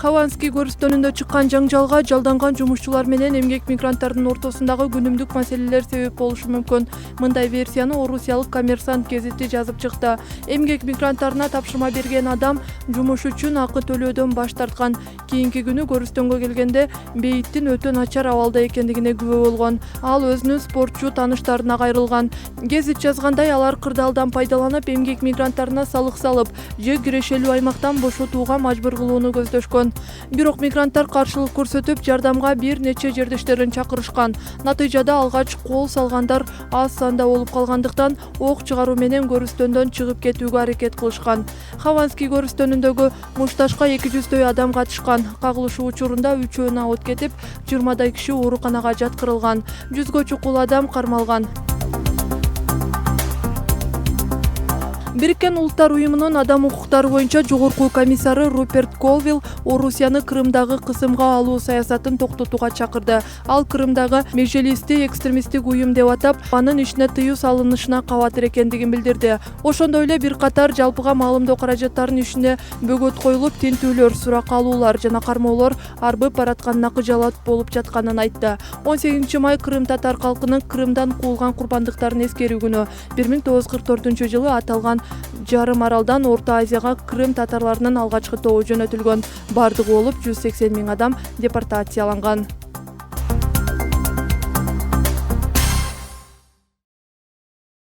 Хованский көрүстөнүндө чыккан жаңжалга жалданган жумушчулар менен эмгек мигранттардын ортосундагы күнүмдүк маселелер себеп болушу мүмкүн. Мындай версияны орусиялык Коммерсант гезити жазып чыкты. Эмгек мигранттарына тапшырма берген адам жумуш үчүн акы төлөөдөн баш тарткан. Кийинки күнү көрүстөнгө келгенде бейиттин өтө начар абалда экендигине күбө болгон. Ал өзүнүн спортчу тааныштарына кайрылган. Гезит жазгандай, алар кырдаалдан пайдаланып эмгек мигранттарына салык салып, же кирешелүү аймактан бошотууга мажбур кылууну көздөшкөн. Бирок мигранттар каршылык көрсөтүп, жардамга бир нече жердештерин чакырышкан. Натыйжада алгач кол салгандар аз санда болуп калгандыктан ок чыгаруу менен көрүстөндөн чыгып кетүүгө аракет кылышкан. Хованский көрүстөнүндөгү мушташка 200дөй адам катышкан. Кагылышуу учурунда 3 абот кетип, 20дай киши ооруканага жаткырылган. 100гө чукул адам кармалган. Бириккен Улуттар уюмунун адам укуктары боюнча жогорку комиссары Руперт Колвилл Орусияны Крымдагы кысымга алуу саясатын токтотууга чакырды. Ал Крымдагы межелисти экстремисттик уюм деп атап, анын ишине тыюу салынышына кабатыр экендигин билдирди. Ошондой эле бир катар жалпыга маалымдоо каражаттарынын ишине бөгөт коюлуп, тинтүүлөр, сурак алуулар жана кармоолор арбып баратканына кыжалат болуп жатканын айтты. 18 май Крым татар калкынын Крымдан куулган курбандыктарын эскерүү күнү. 1944-жылы аталган жарым аралдан Орто Азияга Крым татарларынын алгачкы тобу жөнөтүлгөн. Бардыгы болуп 180 000 адам депортацияланган.